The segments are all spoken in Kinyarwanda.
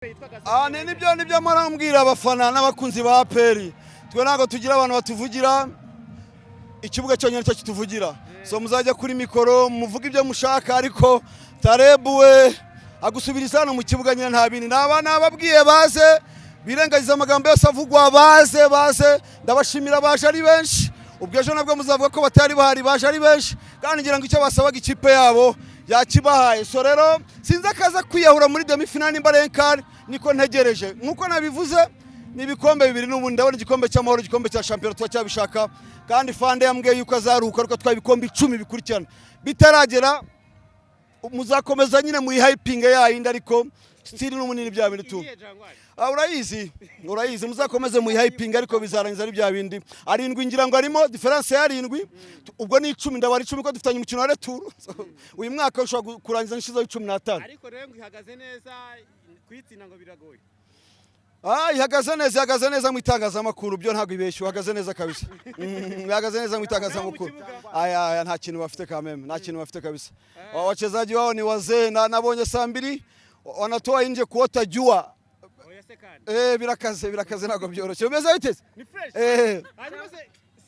nibyo marambwira abafana n'abakunzi ba APR twe nago tugira abantu batuvugira ikibuga cyonyine cyo kituvugira so muzajya kuri mikoro muvuga ibyo mushaka ariko tarebuwe agusubiriza hano mu kibuga nyine nta bindi n'abana ababwiye baze birengagiza amagambo yose avugwa baze ndabashimira baje ari benshi ubwo ejo nabwo muzavuga ko batari bahari baje ari benshi kandi ngira ngo icyo basabaga ikipe yabo yakibahaye so rero sinzi akaza kwiyahura muri demi finale imbarenkari niko ntegereje nkuko nabivuze ni ibikombe bibiri n'ubundi ndabona igikombe cy'amahoro igikombe cya champion twacyabishaka kandi fande yambwiye yuko azaruka ariko twabikombe 10 bikurikirana bitaragera muzakomeza nyine mu hyping yayindi ariko still n'umunini bya bintu tu urayizi muzakomeze mu hyping ariko bizarangiza ari bya bindi arindwi ngira ngo arimo difference ya arindwi ubwo ni 10 ndabari 10 ko dufitanye umukino wa retour uyu mwaka ushobora kurangiza nishizo 15 ariko rero ihagaze neza kwitsinda ngo biragoye ihagaze neza mu itangazamakuru byo ntago ibeshye uhagaze neza kabisa ihagaze neza mu itangazamakuru nta kintu bafite kameme nta kintu bafite kabisa wachezaji wao ni wazee na nabonye saa 2 wanatoa nje kuota jua birakaze nago byoroshye umeze biteze ni fresh hanyuma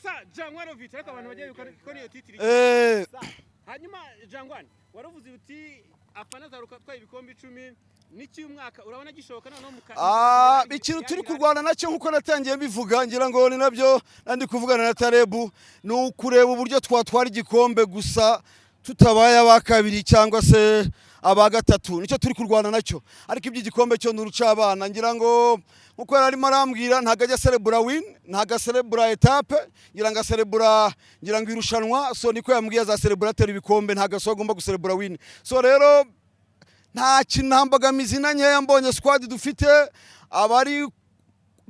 sa Jangwanovich ariko abantu bagiye ko niyo titiri hanyuma Jangwan waravuze uti afana zaruka twa ibikombe 10 niki umwaka urabona gishoboka none mu ikintu turi kurwana nacyo nkuko natangiye bivuga ngira ngo ni nabyo nandi kuvugana na Tarebu ni ukureba uburyo twatwara igikombe gusa tutabaye abakabiri cyangwa se abagatatu nicyo turi kurwana nacyo ariko iby'igikombe cyo nuruca abana ngira ngo nkuko yarimo arambwira ntagajya celebra win ntaga celebra etape ngira ngo celebra ngira ngo irushanwa so niko yambwiye za celebrateur ibikombe ntaga so agomba gucelebra win so rero nta kinambagamizi na nkeya mbonye squad dufite abari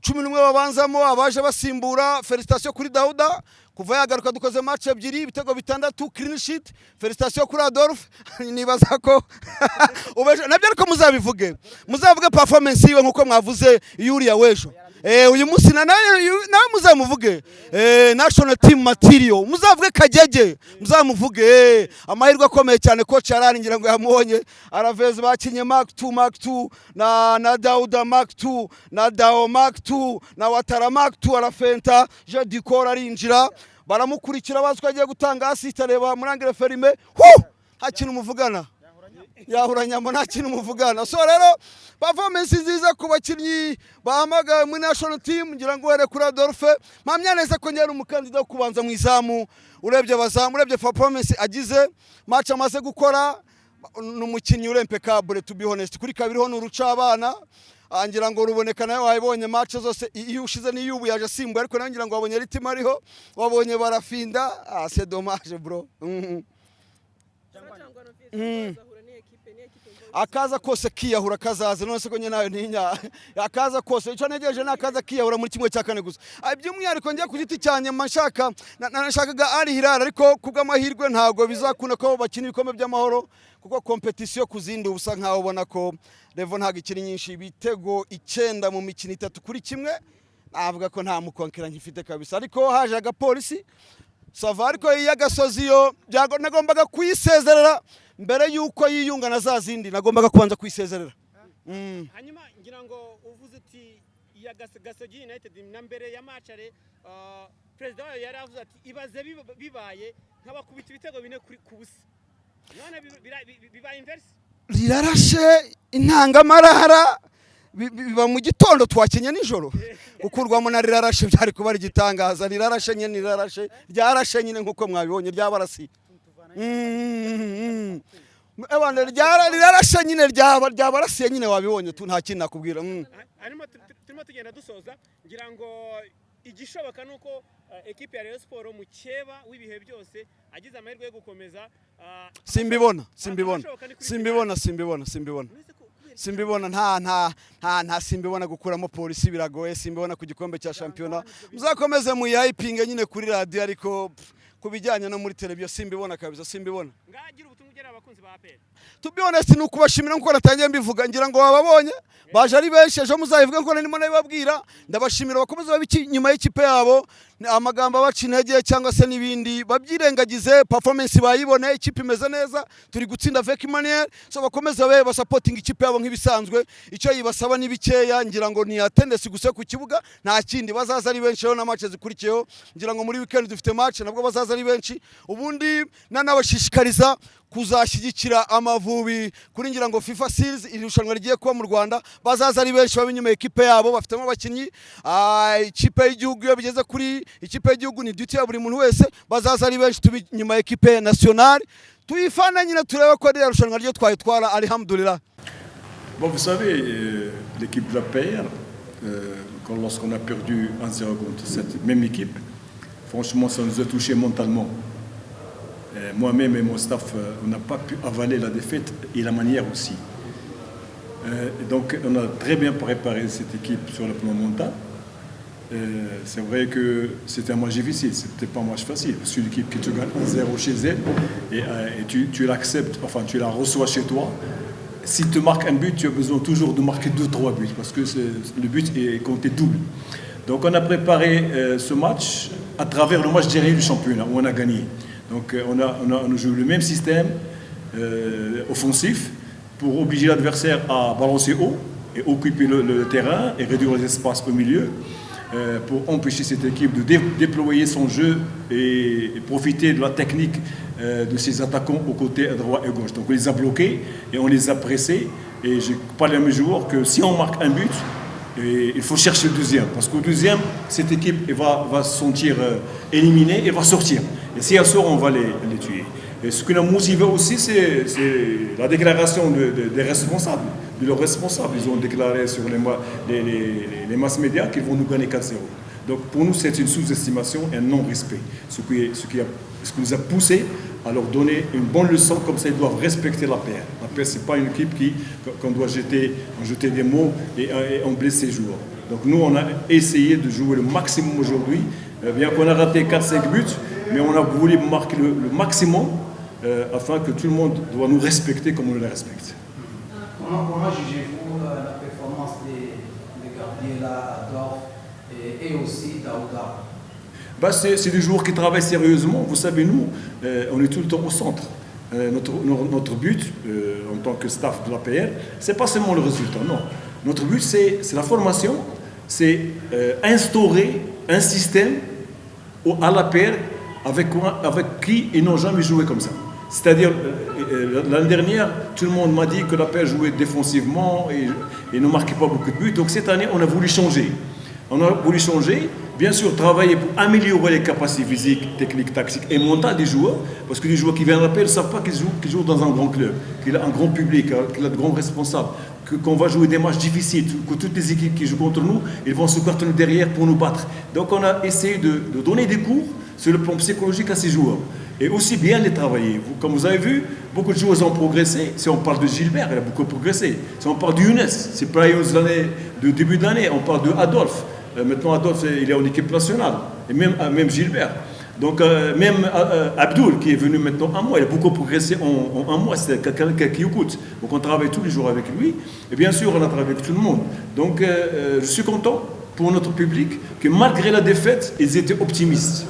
11 babanzamo abaje basimbura felicitation kuri Dauda kuva yagaruka dukoze match ebyiri ibitego bitandatu clean sheet felicitation kuri Adolphe nibaza ko nabyo ariko muzavuge performance yiwe nkuko mwavuze Yuria wejo uyu munsi nawe muzamuvuge national team material muzavuge Kagege muzamuvuge amahirwe akomeye cyane coach Arani ngira ngo yamubonye Aravez bakinye Mark 2 na Dauda Mark 2 na Dao Mark 2 na Watara Mark 2 arafenta je dikora arinjira baramukurikira bazwa agiye gutanga assist areba murangire Ferime nta kintu muvugana yahuranyamo nta kintu muvugana so rero performance nziza ku bakinnyi bahamagaye muri national team ngira ngo were kuri Adolphe mpamya neza ko nyari umukandida wo kubanza mu izamu urebye abazamu urebye performance agize match amaze gukora n'umukinnyi urempekable to be honest kuri kabiri ho n'uruca abana angira ngo ruboneka nayo wayibonye match zose iyo ushize ni yubu yaje simba ariko nangira ngo wabonye ritimo ariho wabonye barafinda c'est dommage bro akaza kose kiyahura kazaza none se ko nayo ntinya akaza kose icyo negeje nakaza kiyahura muri kimwe cya kane gusa by'umwihariko ngiye ku giti cyanye mashaka nashakaga ari Hilal ariko kubw'amahirwe ntago bizakuna ko bakina ibikombe by'amahoro kuko competition kuzindi ubusa nkaho ubona ko level ntago ikiri nyinshi bitego 9 mu mikino 3 kuri kimwe navuga ko nta mukonkera nkifite kabisa ariko haje agapolisi Savari ko y'agasozi yo nagombaga kuyisezerera mbere yuko yiyunga na za zindi nagombaga kubanza kuyisezerera hanyuma ngira ngo uvuze uti ya Gasogi United na mbere ya matchare president wayo yari avuze ati ibaze bibaye nk'abakubita ibitego bine ku busa none bibaye inverse rirarashe intangamarara biba mu gitondo twakenye nijoro gukurwamo na rirarashe byari kuba igitangaza rirarashe nyine ryarashe nyine nkuko mwabibonye ryabarasi ebana rirarashe nyine ryabarasiye nyine wabibonye tu nta kintu nakubwira arimo turimo tugenda dusoza ngira ngo igishoboka nuko equipe ya Rayon Sport mu cyeba w'ibihe byose agize amahirwe yo gukomeza simbibona nta simbibona gukuramo polisi biragoye simbibona ku gikombe cya championnat muzakomeze mu hyping nyine kuri radio ariko kubijyanye no muri televiziyo simbibona kabisa simbibona ngagira ubutumwa ugera abakunzi ba APR to be honest nukubashimira nkuko natangiye mbivuga ngira ngo bababonye baje ari benshi ejo muzayivuga nko nimo nabibabwira ndabashimira bakomeza babiki nyuma y'ikipe yabo amagambo abaca intege cyangwa se n'ibindi babyirengagize, performance bayibone, ikipe imeze neza, turi gutsinda avec manière, so bakomeza babe basapotinga ikipe yabo nk'ibisanzwe. Icyo yibasaba ni bikeya, ngira ngo ni attendance gusa ku kibuga, nta kindi. Bazaza ari benshi rero na match zikurikiyeho, ngira ngo muri weekend dufite match nabwo bazaza ari benshi, ubundi nanabashishikariza kuzashyigikira Amavubi kuri ngira ngo FIFA Series irushanwa rigiye kuba mu Rwanda. Bazaza ari benshi babinyuma ekipe yabo, bafitemo abakinnyi, ikipe y'igihugu iyo bigeze kuri ikipe y'igihugu ni duty ya buri muntu wese. Bazaza ari benshi tubinyuma ekipe nationale, tuyifana nyine turebe ko ari irushanwa ryo twayitwara, alhamdulillah. Bon, vous savez, l'équipe de la PR, lorsqu'on a perdu 1-0 contre cette même équipe, franchement, ça nous a touché mentalement. Moi-même et mon staff, on n'a pas pu avaler la défaite et la manière aussi. Donc, on a très bien préparé cette équipe sur le plan mental. C'est vrai que c'était un match difficile, c'était pas un match facile. C'est une équipe qui te gagne 1-0 chez elle et tu l'acceptes, enfin tu la reçois chez toi. Si tu marques un but, tu as besoin toujours de marquer 2-3 buts parce que le but est compté double. Donc on a préparé ce match à travers le match dernier du championnat où on a gagné. Donc on a joué le même système offensif pour obliger l'adversaire à balancer haut et occuper le terrain et réduire les espaces au milieu pour empêcher cette équipe de déployer son jeu et profiter de la technique de ses attaquants aux côtés à droite et à gauche. Donc on les a bloqués et on les a pressés. Et j'ai parlé à mes joueurs que si on marque un but, il faut chercher le deuxième. Parce qu'au deuxième, cette équipe va se sentir éliminée et va sortir. Et si elle sort, on va les tuer. Et ce qui nous a motivé aussi, c'est la déclaration des responsables, de leurs responsables. Ils ont déclaré sur les masses médias qu'ils vont nous gagner 4-0. Donc pour nous, c'est une sous-estimation et un non-respect. Ce qui nous a poussé à leur donner une bonne leçon, comme ça ils doivent respecter la paire. La paire, ce n'est pas une équipe qu'on doit jeter des mots et on blesse ses joueurs. Donc nous, on a essayé de jouer le maximum aujourd'hui, bien qu'on a raté 4-5 buts, mais on a voulu marquer le maximum afin que tout le monde doit nous respecter comme on le respecte. Comment jugez-vous la performance de Gabriela, Adolphe et aussi Daouda? C'est des joueurs qui travaillent sérieusement. Vous savez, nous, on est tout le temps au centre. Notre but, en tant que staff de l'APR, ce n'est pas seulement le résultat, non. Notre but, c'est la formation, c'est instaurer un système à l'APR avec qui ils n'ont jamais joué comme ça. C'est-à-dire, l'année dernière, tout le monde m'a dit que l'APR jouait défensivement et ne marquait pas beaucoup de buts. Donc cette année, on a voulu changer. On a voulu changer, bien sûr, travailler pour améliorer les capacités physiques, techniques, tactiques et mentales des joueurs. Parce que les joueurs qui viennent à l'APR ne savent pas qu'ils jouent dans un grand club, qu'il a un grand public, qu'il a de grands responsables, qu'on va jouer des matchs difficiles, que toutes les équipes qui jouent contre nous, ils vont se cartonner derrière pour nous battre. Donc on a essayé de donner des cours sur le plan psychologique à ces joueurs. Et aussi bien les travailler. Comme vous avez vu, beaucoup de joueurs ont progressé. Si on parle de Gilbert, il a beaucoup progressé. Si on parle de Younes, c'est pas de début de l'année, on parle de Adolphe. Maintenant, Adolphe, il est en équipe nationale. Et même Gilbert. Donc, même Abdoul, qui est venu maintenant un mois, il a beaucoup progressé en un mois. C'est quelqu'un qui écoute. Donc, on travaille tous les jours avec lui. Et bien sûr, on a travaillé avec tout le monde. Donc, je suis content pour notre public que malgré la défaite, ils étaient optimistes.